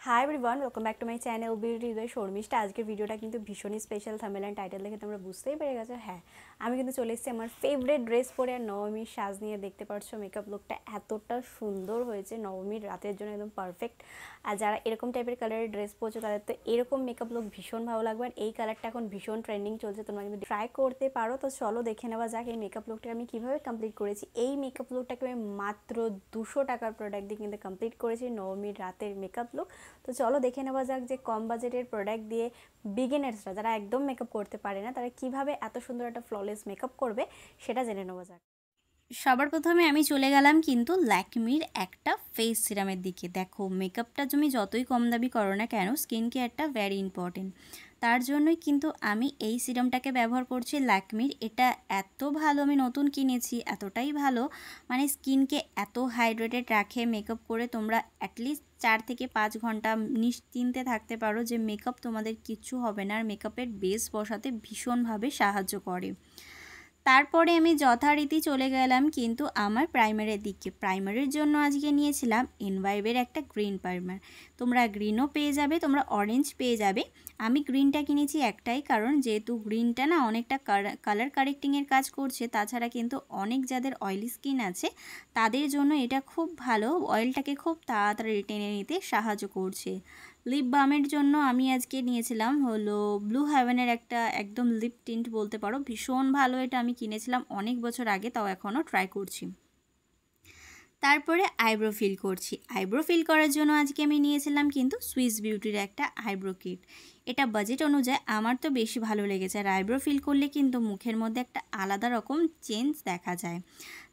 High everyone, welcome back to my channel beauty with Sharmistha. আজকের ভিডিওটা কিন্তু ভীষণই স্পেশাল। থাম্বনেল অ্যান্ড টাইটেল দেখে তোমরা বুঝতেই পেরে গেছো। হ্যাঁ, আমি কিন্তু চলে এসেছি আমার ফেভারিট ড্রেস পরে আর নবমীর সাজ নিয়ে। দেখতে পাচ্ছ মেকআপ লুকটা এতটা সুন্দর হয়েছে, নবমীর রাতের জন্য একদম পারফেক্ট। আর যারা এরকম টাইপের কালারের ড্রেস পরছো তাদের তো এরকম মেকআপ লুক ভীষণ ভালো লাগবে। আর এই কালারটা এখন ভীষণ ট্রেন্ডিং চলছে, তোমরা কিন্তু ট্রাই করতে পারো। তো চলো দেখে নেওয়া যাক এই মেকআপ লুকটা আমি কীভাবে কমপ্লিট করেছি। এই মেকআপ লুকটাকে আমি মাত্র 200 টাকার প্রোডাক্ট দিয়ে কিন্তু কমপ্লিট করেছি, নবমীর রাতের মেকআপ লুক। তো চলো দেখে নেওয়া যাক যে কম বাজেটের প্রোডাক্ট দিয়ে বিগিনার্সরা যারা একদম মেকআপ করতে পারে না তারা কিভাবে এত সুন্দর একটা ফ্ললেস মেকআপ করবে সেটা জেনে নেওয়া যাক। সবার প্রথমে আমি চলে গেলাম কিন্তু ল্যাকমির একটা ফেস সিরামের দিকে। দেখো, মেকআপটা তুমি যতই কম দামি করো না কেন, স্কিন কেয়ারটা ভেরি ইম্পর্টেন্ট। তার জন্যই কিন্তু আমি এই সিরামটাকে ব্যবহার করছি ল্যাকমির। এটা এত ভালো, আমি নতুন কিনেছি, এতটাই ভালো, মানে স্কিনকে এত হাইড্রেটেড রাখে। মেকআপ করে তোমরা অ্যাটলিস্ট 4 থেকে 5 ঘন্টা নিশ্চিন্তে থাকতে পারো যে মেকআপ তোমাদের কিচ্ছু হবে না। আর মেকআপের বেস বসাতে ভীষণভাবে সাহায্য করে। তারপরে আমি যথারীতি চলে গেলাম কিন্তু আমার প্রাইমারের দিকে। প্রাইমারের জন্য আজকে নিয়েছিলাম এনভাইবের একটা গ্রিন প্রাইমার। তোমরা গ্রিনও পেয়ে যাবে, তোমরা অরেঞ্জ পেয়ে যাবে। আমি গ্রিনটা কিনেছি একটাই কারণ, যেহেতু গ্রিনটা না অনেকটা কালার কারেক্টিংয়ের কাজ করছে। তাছাড়া কিন্তু অনেক যাদের অয়েলি স্কিন আছে তাদের জন্য এটা খুব ভালো, অয়েলটাকে খুব তাড়াতাড়ি টেনে নিতে সাহায্য করছে। লিপ বামের জন্য আমি আজকে নিয়েছিলাম হলো ব্লু হেভেনের একটা একদম লিপ টিন্ট বলতে পারো, ভীষণ ভালো। এটা আমি কিনেছিলাম অনেক বছর আগে, তাও এখনও ট্রাই করছি। তারপরে আইব্রো ফিল করছি। আইব্রো ফিল করার জন্য আজকে আমি নিয়েছিলাম কিন্তু সুইস বিউটির একটা আইব্রো কিট। এটা বাজেট অনুযায়ী আমার তো বেশি ভালো লেগেছে। আর আইব্রো ফিল করলে কিন্তু মুখের মধ্যে একটা আলাদা রকম চেঞ্জ দেখা যায়।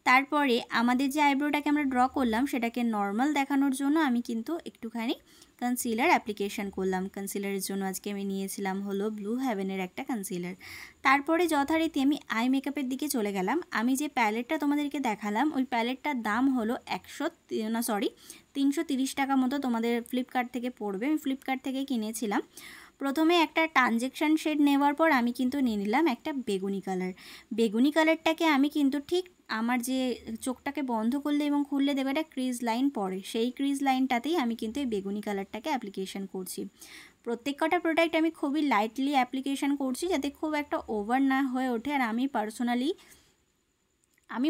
তারপরে আমাদের যে আইব্রোটাকে আমরা ড্র করলাম সেটাকে নর্মাল দেখানোর জন্য আমি কিন্তু একটুখানি কনসিলার অ্যাপ্লিকেশন করলাম। কনসিলারের জন্য আজকে আমি নিয়েছিলাম হলো ব্লু হেভেনের একটা কনসিলার। তারপরে যথারীতি আমি আই মেকআপের দিকে চলে গেলাম। আমি যে প্যালেটটা তোমাদেরকে দেখালাম ওই প্যালেটটার দাম হলো 330 টাকা মতো তোমাদের ফ্লিপকার্ট থেকে পড়বে। আমি ফ্লিপকার্ট থেকে কিনেছিলাম। প্রথমে একটা ট্রানজেকশন শেড নেওয়ার পর আমি কিন্তু নিয়ে নিলাম একটা বেগুনি কালার। বেগুনি কালারটাকে আমি কিন্তু ঠিক আমার যে চোখটাকে বন্ধ করলে এবং খুললে দেবে একটা ক্রিজ লাইন পড়ে, সেই ক্রিজ লাইনটাতেই আমি কিন্তু এই বেগুনি কালারটাকে অ্যাপ্লিকেশন করছি। প্রত্যেক কটা প্রোডাক্ট আমি খুবই লাইটলি অ্যাপ্লিকেশন করছি যাতে খুব একটা ওভার না হয়ে ওঠে। আর আমি পার্সোনালি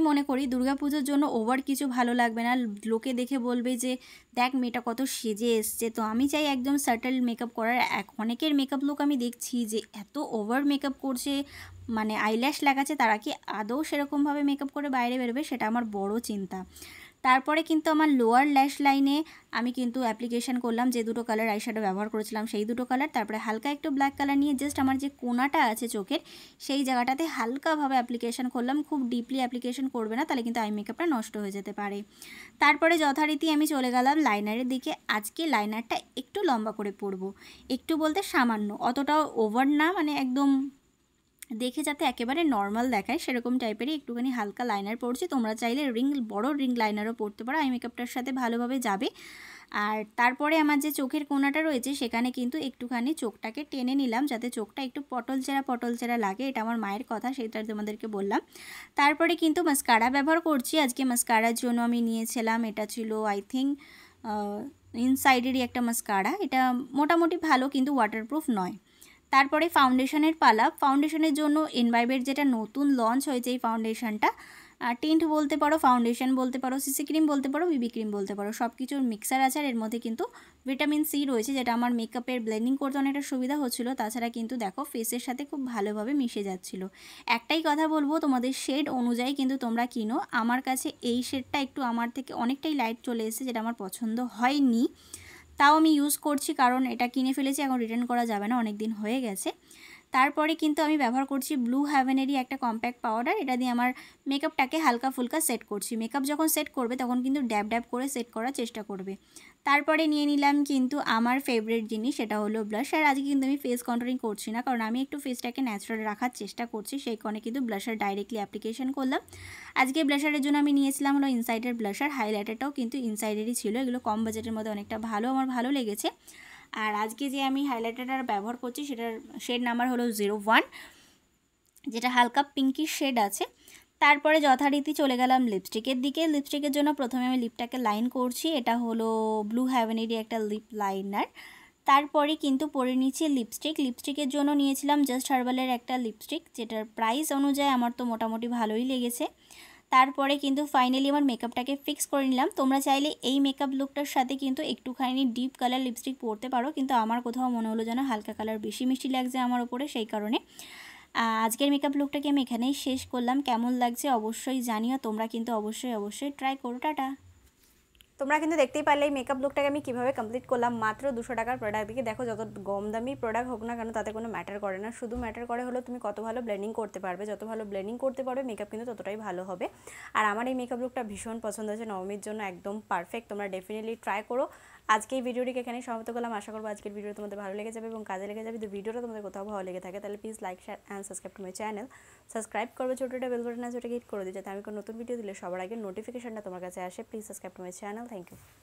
মনে করি দুর্গাপুজোর জন্য ওভার কিছু ভালো লাগবে না, লোকে দেখে বলবে যে দেখ মেয়েটা কত সেজে এসছে। তো আমি চাই একদম সাটল মেকআপ করার। অনেকের মেকআপ লুক আমি দেখছি যে এত ওভার মেকআপ করছে, মানে আইল্যাশ লাগাচ্ছে, তারা কি আদৌ সেরকমভাবে মেকআপ করে বাইরে বেরোবে, সেটা আমার বড় চিন্তা। তারপরে কিন্তু আমার লোয়ার ল্যাশ লাইনে আমি কিন্তু অ্যাপ্লিকেশন করলাম যে দুটো কালার আইশ্যাডো ব্যবহার করেছিলাম সেই দুটো কালার। তারপরে হালকা একটু ব্ল্যাক কালার নিয়ে জাস্ট আমার যে কোনাটা আছে চোখের সেই জায়গাটাতে হালকাভাবে অ্যাপ্লিকেশন করলাম। খুব ডিপলি অ্যাপ্লিকেশন করবে না, তাহলে কিন্তু আই মেকআপটা নষ্ট হয়ে যেতে পারে। তারপরে যথারীতি আমি চলে গেলাম লাইনারের দিকে। আজকে লাইনারটা একটু লম্বা করে পরবো, একটু বলতে সামান্য, অতটাও ওভার না, মানে একদম দেখে যাতে একেবারে নর্মাল দেখায় সেরকম টাইপেরই একটুখানি হালকা লাইনার পরছি। তোমরা চাইলে বড় রিং লাইনারও পরতে পারো, আই মেকআপটার সাথে ভালোভাবে যাবে। আর তারপরে আমার যে চোখের কোণাটা রয়েছে সেখানে কিন্তু একটুখানি চোখটাকে টেনে নিলাম যাতে চোখটা একটু পটল চেরা লাগে। এটা আমার মায়ের কথা, সেটা তোমাদেরকে বললাম। তারপরে কিন্তু মাস্কারা ব্যবহার করছি। আজকে মাস্কারার জন্য আমি নিয়েছিলাম, এটা ছিল আই থিঙ্ক ইনসাইডেরই একটা মাস্কারা। এটা মোটামুটি ভালো কিন্তু ওয়াটারপ্রুফ নয়। তারপরে ফাউন্ডেশনের পালা। ফাউন্ডেশনের জন্য এনভাইবের যেটা নতুন লঞ্চ হয়েছে এই ফাউন্ডেশনটা, টিন্ট বলতে পারো, ফাউন্ডেশন বলতে পারো, সিসি ক্রিম বলতে পারো, বিবি ক্রিম বলতে পারো, সব কিছুর মিক্সার আছে। আর এর মধ্যে কিন্তু ভিটামিন সি রয়েছে যেটা আমার মেকআপের ব্লেন্ডিং করতে অনেকটা সুবিধা হচ্ছিলো। তাছাড়া কিন্তু দেখো ফেসের সাথে খুব ভালোভাবে মিশে যাচ্ছিলো। একটাই কথা বলবো, তোমাদের শেড অনুযায়ী কিন্তু তোমরা কিনো। আমার কাছে এই শেডটা একটু আমার থেকে অনেকটাই লাইট চলে এসেছে, যেটা আমার পছন্দ হয়নি, তাও আমি ইউজ করছি কারণ এটা কিনে ফেলেছি, এখন রিটার্ন করা যাবে না, অনেক দিন হয়ে গেছে। তারপরে কিন্তু আমি ব্যবহার করছি ব্লু হেভেনেরই একটা কম্প্যাক্ট পাউডার। এটা দিয়ে আমার মেকআপটাকে হালকা ফুলকা সেট করছি। মেকআপ যখন সেট করবে তখন কিন্তু ড্যাব ড্যাব করে সেট করার চেষ্টা করবে। তারপরে নিয়ে নিলাম কিন্তু আমার ফেভারিট জিনিস, সেটা হলো ব্লাশার। আজকে কিন্তু আমি ফেস কন্ট্রোলিং করছি না কারণ আমি একটু ফেসটাকে ন্যাচারাল রাখার চেষ্টা করছি, সেই কারণে কিন্তু ব্লাশার ডাইরেক্টলি অ্যাপ্লিকেশন করলাম। আজকে ব্লাশারের জন্য আমি নিয়েছিলাম হলো ইনসাইডের ব্লাশার। হাইলাইটারটাও কিন্তু ইনসাইডেরই ছিল। এগুলো কম বাজেটের মধ্যে অনেকটা ভালো, আমার ভালো লেগেছে। আর আজকে যে আমি হাইলাইটারটা ব্যবহার করছি সেটার শেড নাম্বার হলো 01, যেটা হালকা পিঙ্কি শেড আছে। তারপরে যথারীতি চলে গেলাম লিপস্টিকের দিকে। লিপস্টিকের জন্য প্রথমে আমি লিপটাকে লাইন করছি। এটা হলো ব্লু হেভেনেরই একটা লিপ লাইনার। তারপরে কিন্তু পরে নিচ্ছি লিপস্টিক। লিপস্টিকের জন্য নিয়েছিলাম জাস্ট হার্বালের একটা লিপস্টিক, যেটার প্রাইস অনুযায়ী আমার তো মোটামুটি ভালোই লেগেছে। তারপরে কিন্তু ফাইনালি আমার মেকআপটাকে ফিক্স করে নিলাম। তোমরা চাইলে এই মেকআপ লুকটার সাথে কিন্তু একটুখানি ডিপ কালার লিপস্টিক পরতে পারো, কিন্তু আমার কোথাও মনে হলো যেন হালকা কালার বেশি মিষ্টি লাগছে আমার উপরে, সেই কারণে আজকের মেকআপ লুকটাকে আমি এখানেই শেষ করলাম। কেমন লাগছে অবশ্যই জানিও, তোমরা কিন্তু অবশ্যই ট্রাই করো। টাটা। তোমরা কিন্তু দেখতেই পারলে এই মেকআপ লুকটাকে আমি কীভাবে কমপ্লিট করলাম মাত্র 200 টাকার প্রোডাক্ট দিকে। দেখো যত কম দামি প্রোডাক্ট হোক না কেন তাতে কোনো ম্যাটার করে না, শুধু ম্যাটার করে হলো তুমি কত ভালো ব্লেন্ডিং করতে পারবে। যত ভালো ব্লেন্ডিং করতে পারবে মেকআপ কিন্তু ততটাই ভালো হবে। আর আমার এই মেকআপ লুকটা ভীষণ পছন্দ হয়েছে, নবমীর জন্য একদম পারফেক্ট। তোমরা ডেফিনেটলি ট্রাই করো। আজকে এই ভিডিওটিকে এখানেই সমাপ্ত করলাম। আশা করবো আজকের ভিডিও তোমাদের ভালো লেগে যাবে এবং কাজে লেগে যাবে। যদি ভিডিওটা তোমাদের কোথাও ভালো লেগে থাকে তাহলে please like, share and subscribe to my channel. Subscribe করবে, ছোটোটা বেল বাটন আছে ওটাকে হিট করে দিই যাতে আমি কোনো নতুন ভিডিও দিলে সবার আগে নোটিফিকেশনটা তোমার কাছে আসে। Please subscribe to my channel. Thank you.